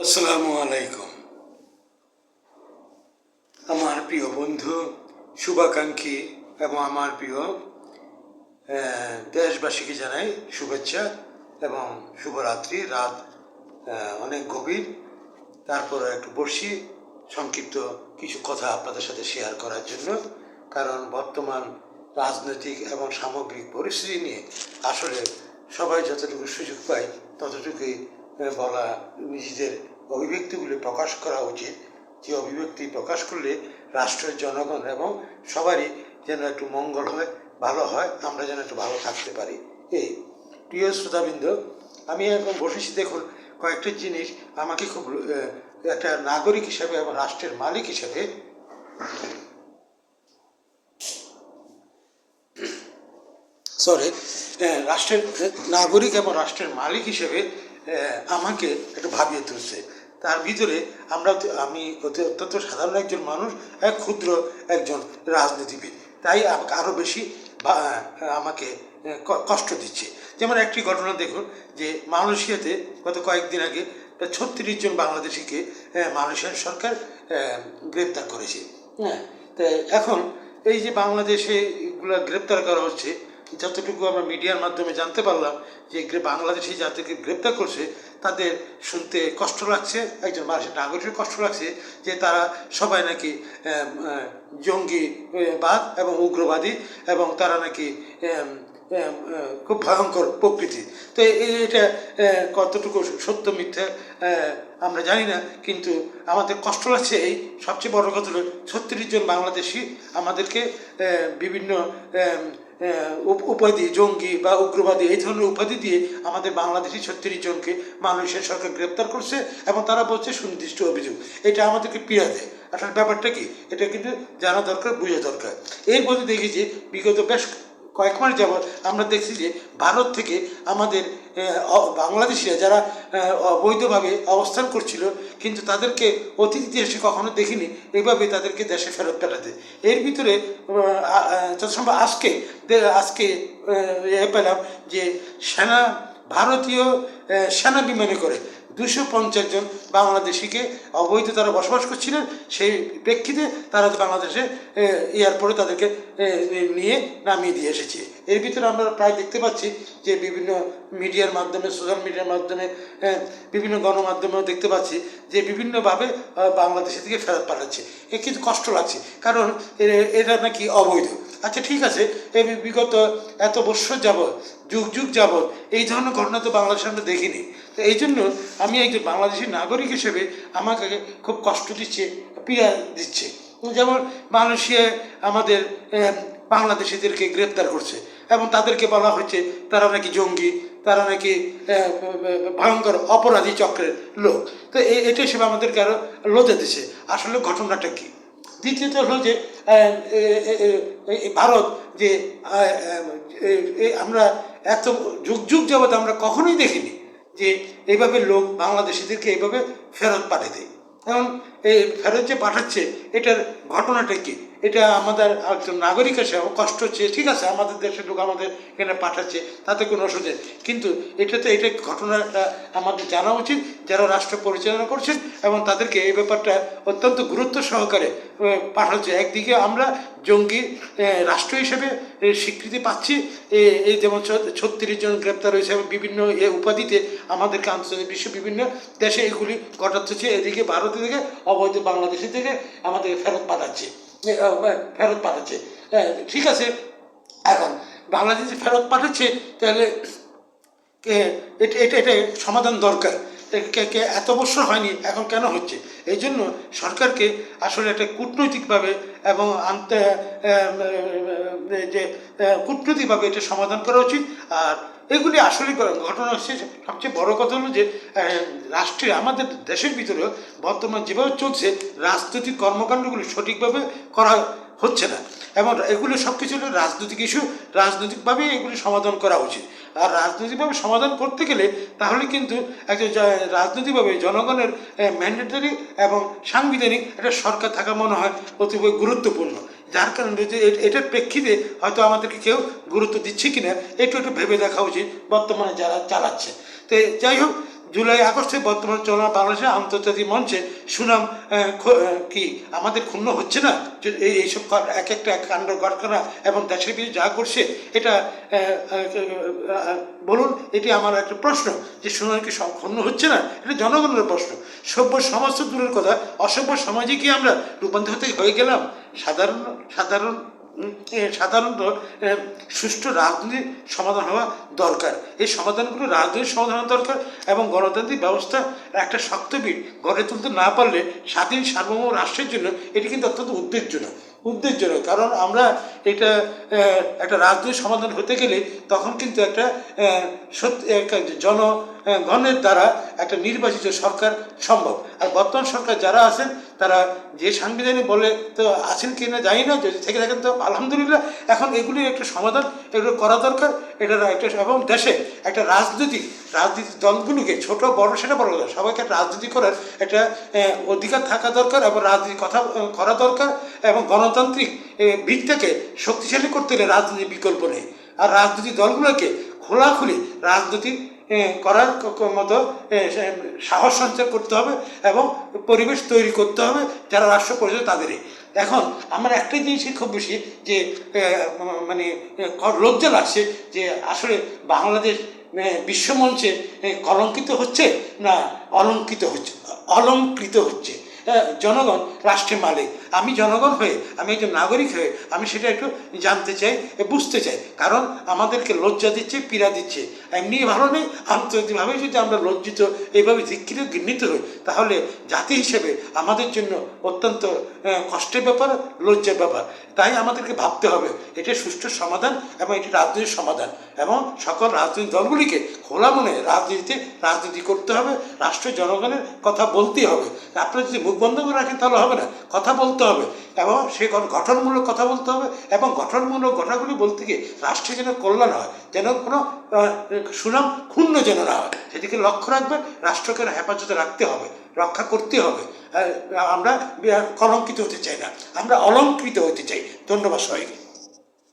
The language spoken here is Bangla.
আসসালামু আলাইকুম। আমার প্রিয় বন্ধু, শুভাকাঙ্ক্ষী এবং আমার প্রিয় দেশবাসীকে জানাই শুভেচ্ছা এবং শুভরাত্রি। রাত অনেক গভীর, তারপরে একটু বসি সংক্ষিপ্ত কিছু কথা আপনাদের সাথে শেয়ার করার জন্য। কারণ বর্তমান রাজনৈতিক এবং সামগ্রিক পরিস্থিতি নিয়ে আসলে সবাই যতটুকু সুযোগ পায় ততটুকুই বলা, নিজেদের অভিব্যক্তিগুলি প্রকাশ করা উচিত। যে অভিব্যক্তি প্রকাশ করলে রাষ্ট্রের জনগণ এবং সবারই যেন একটু মঙ্গল হয়, ভালো হয়, আমরা যেন একটু ভালো থাকতে পারি। এই প্রিয় শ্রোতাবৃন্দ, আমি এখন বসেছি, দেখুন কয়েকটি জিনিস আমাকে খুব একটা নাগরিক হিসেবে এবং রাষ্ট্রের মালিক হিসেবে রাষ্ট্রের নাগরিক এবং রাষ্ট্রের মালিক হিসেবে আমাকে একটু ভাবিয়ে তুলছে। তার ভিতরে আমি অত্যন্ত সাধারণ একজন মানুষ, এক ক্ষুদ্র একজন রাজনীতিবিদ, তাই আরও বেশি আমাকে কষ্ট দিচ্ছে। যেমন একটি ঘটনা দেখুন, যে মালয়েশিয়াতে গত কয়েকদিন আগে 36 জন বাংলাদেশিকে মালয়েশিয়ার সরকার গ্রেপ্তার করেছে। হ্যাঁ, তো এখন এই যে বাংলাদেশে এগুলো গ্রেপ্তার করা হচ্ছে, যতটুকু আমরা মিডিয়ার মাধ্যমে জানতে পারলাম যে বাংলাদেশি যাদেরকে গ্রেপ্তার করছে তাদের শুনতে কষ্ট লাগছে, একজন মানুষের নাগরিকের কষ্ট লাগছে যে তারা সবাই নাকি জঙ্গিবাদ এবং উগ্রবাদী এবং তারা নাকি খুব ভয়ঙ্কর প্রকৃতি। তো এটা কতটুকু সত্য মিথ্যা আমরা জানি না, কিন্তু আমাদের কষ্ট লাগছে। এই সবচেয়ে বড় কথা হলো 36 জন বাংলাদেশি আমাদেরকে বিভিন্ন উপাধি, জঙ্গি বা উগ্রবাদী এই ধরনের উপাধি দিয়ে আমাদের বাংলাদেশি 36 জনকে মালয়েশিয়ার সরকার গ্রেপ্তার করছে এবং তারা বলছে সুনির্দিষ্ট অভিযোগ। এটা আমাদেরকে পীড়া দেয়। আসলে ব্যাপারটা কি, এটা কিন্তু জানা দরকার, বোঝা দরকার। এর মধ্যে দেখি যে বিগত বেশ কয়েক মাস যাবৎ আমরা দেখছি যে ভারত থেকে আমাদের বাংলাদেশিরা যারা অবৈধভাবে অবস্থান করছিল, কিন্তু তাদেরকে অতীত ইতিহাসে কখনো দেখিনি এইভাবে তাদেরকে দেশে ফেরত পাঠাতে। এর ভিতরে যথাসম্ভব আজকে পেলাম যে ভারতীয় সেনা বিমানে করে 250 জন বাংলাদেশিকে অবৈধ তারা বসবাস করছিলেন, সেই প্রেক্ষিতে তারা বাংলাদেশে এয়ারপোর্টে তাদেরকে নিয়ে নামিয়ে দিয়ে এসেছে। এর ভিতরে আমরা প্রায় দেখতে পাচ্ছি যে বিভিন্ন মিডিয়ার মাধ্যমে, সোশ্যাল মিডিয়ার মাধ্যমে, বিভিন্ন গণমাধ্যমেও দেখতে পাচ্ছি যে বিভিন্নভাবে বাংলাদেশে থেকে ফেরত পাঠাচ্ছে। এ কিন্তু কষ্ট লাগছে, কারণ এটা নাকি অবৈধ। আচ্ছা ঠিক আছে, এই বিগত এত বৎসর যাবৎ, যুগ যুগ যাবৎ এই ধরনের ঘটনা তো বাংলাদেশে আমরা দেখিনি। তো এই জন্য আমি একজন বাংলাদেশি নাগরিক হিসেবে আমাকে খুব কষ্ট দিচ্ছে, পীড়া দিচ্ছে। যেমন মালয়েশিয়ায় আমাদের বাংলাদেশিদেরকে গ্রেপ্তার করছে এবং তাদেরকে বলা হচ্ছে তারা নাকি জঙ্গি, তারা নাকি ভয়ঙ্কর অপরাধী চক্রের লোক। তো এটা হিসেবে আমাদেরকে আরও লজ্জা দিচ্ছে। আসলে ঘটনাটা কী? দ্বিতীয়ত হলো যে ভারত যে আমরা এত যুগ যুগ যাবৎ আমরা কখনোই দেখিনি যে এইভাবে লোক বাংলাদেশিদেরকে এইভাবে ফেরত পাঠিয়ে দেয়। কারণ এই ফেরত যে পাঠাচ্ছে এটার ঘটনাটা কী, এটা আমাদের একজন নাগরিক হিসেবে কষ্ট হচ্ছে। ঠিক আছে, আমাদের দেশের লোক আমাদের এখানে পাঠাচ্ছে, তাতে কোনো অসুবিধা, কিন্তু এটা ঘটনাটা আমাদের জানা উচিত যারা রাষ্ট্র পরিচালনা করছেন এবং তাদেরকে এই ব্যাপারটা অত্যন্ত গুরুত্ব সহকারে পাঠাচ্ছে। একদিকে আমরা জঙ্গি রাষ্ট্র হিসেবে স্বীকৃতি পাচ্ছি, এই যেমন 36 জন গ্রেপ্তার হয়েছে এবং বিভিন্ন উপাধিতে আমাদেরকে আন্তর্জাতিক বিশ্ব বিভিন্ন দেশে এগুলি ঘটাচ্ছে। এদিকে ভারত থেকে অবৈধ বাংলাদেশি থেকে আমাদের ফেরত পাঠাচ্ছে। ঠিক আছে, এখন বাংলাদেশে ফেরত পাঠাচ্ছে, তাহলে এটা সমাধান দরকার। এত বছর হয়নি, এখন কেন হচ্ছে? এই জন্য সরকারকে আসলে একটা কূটনৈতিকভাবে এবং কূটনৈতিকভাবে এটা সমাধান করা উচিত। আর এগুলি আসলে ঘটনা হচ্ছে, সবচেয়ে বড় কথা হলো যে রাষ্ট্রের, আমাদের দেশের ভিতরেও বর্তমান যেভাবে চলছে রাজনৈতিক কর্মকাণ্ডগুলি সঠিকভাবে করা হচ্ছে না এবং এগুলো সব কিছু হলো রাজনৈতিক ইস্যু। রাজনৈতিকভাবেই এগুলি সমাধান করা উচিত। আর রাজনৈতিকভাবে সমাধান করতে গেলে তাহলে কিন্তু একজন রাজনৈতিকভাবে জনগণের ম্যান্ডেটরি এবং সাংবিধানিক একটা সরকার থাকা মনে হয় অতিবই গুরুত্বপূর্ণ। যার কারণে যে এটার প্রেক্ষিতে হয়তো আমাদেরকে কেউ গুরুত্ব দিচ্ছে কিনা একটু ভেবে দেখা উচিত বর্তমানে যারা চালাচ্ছে। তো যাই হোক, জুলাই আগস্টে বর্তমান চলমান বাংলাদেশে আন্তর্জাতিক মঞ্চে সুনাম কি আমাদের ক্ষুণ্ণ হচ্ছে না? যে এইসব এক একটা কাণ্ড কারখানা এবং দেশের বিরুদ্ধে যা করছে এটা বলুন, এটি আমার একটা প্রশ্ন যে সুনাম কি ক্ষুণ্ণ হচ্ছে না? এটা জনগণের প্রশ্ন। সভ্য সমাজ তো দূরের কথা, অসভ্য সমাজে কি আমরা রূপান্তরিত হয়ে গেলাম? সাধারণত সুষ্ঠু রাজনীতির সমাধান হওয়া দরকার। এই সমাধানগুলো রাজনৈতিক সমাধান দরকার এবং গণতান্ত্রিক ব্যবস্থা একটা শক্তপীঠ গড়ে তুলতে না পারলে স্বাধীন সার্বভৌম রাষ্ট্রের জন্য এটি কিন্তু অত্যন্ত উদ্বেগজনক। কারণ আমরা এটা একটা রাজনৈতিক সমাধান হতে গেলে তখন কিন্তু একটা জনগণের দ্বারা একটা নির্বাচিত সরকার সম্ভব। আর বর্তমান সরকার যারা আছেন তারা যে সাংবিধানিক বলে তো আছেন কি না জানি না, যদি থেকে থাকেন তো আলহামদুলিল্লাহ। এখন এগুলির একটা সমাধান এগুলো করা দরকার। এটার একটা এবং দেশে একটা রাজনৈতিক দলগুলোকে ছোট বড় সেটা বড় কথা, সবাইকে একটা রাজনীতি করার একটা অধিকার থাকা দরকার এবং রাজনীতি কথা করা দরকার এবং গণতান্ত্রিক ভিতটাকে শক্তিশালী করতে হলে রাজনীতির বিকল্প নেই। আর রাজনৈতিক দলগুলোকে খোলাখুলি রাজনীতি করার মতো সাহস সঞ্চার করতে হবে এবং পরিবেশ তৈরি করতে হবে যারা রাষ্ট্র পরিচয় তাদেরই। এখন আমার একটাই জিনিসই খুব বেশি যে মানে লজ্জা লাগছে যে আসলে বাংলাদেশ বিশ্বমঞ্চে কলঙ্কিত হচ্ছে না অলঙ্কৃত হচ্ছে। জনগণ রাষ্ট্রের মালিক, আমি জনগণ হয়ে, আমি একজন নাগরিক হয়ে আমি সেটা একটু জানতে চাই, বুঝতে চাই। কারণ আমাদেরকে লজ্জা দিচ্ছে, পীড়া দিচ্ছে। এমনি ভালো নেই, আন্তর্জাতিকভাবে যদি আমরা লজ্জিত এইভাবে ধিক্ষিত ঘৃণিত হই তাহলে জাতি হিসেবে আমাদের জন্য অত্যন্ত কষ্টের ব্যাপার, লজ্জার ব্যাপার। তাই আমাদেরকে ভাবতে হবে এটা সুষ্ঠু সমাধান এবং এটি রাজনৈতিক সমাধান এবং সকল রাজনৈতিক দলগুলিকে খোলা মনে রাজনীতি করতে হবে। রাষ্ট্রের জনগণের কথা বলতেই হবে। আপনারা যদি মুখ বন্ধ করে রাখেন তাহলে হবে না, কথা বলতে হবে এবং সে গঠনমূলক কথা বলতে হবে এবং গঠনমূলক কথাগুলি বলতে গিয়ে রাষ্ট্রের যেন কল্যাণ হয়, যেন কোনো সুনাম ক্ষুণ্ণ যেন না হয়, সেদিকে লক্ষ্য রাখবেন। রাষ্ট্রকে হেফাজতে রাখতে হবে, রক্ষা করতে হবে। আমরা কলঙ্কিত হতে চাই না, আমরা অলঙ্কৃত হতে চাই। ধন্যবাদ সবাইকে।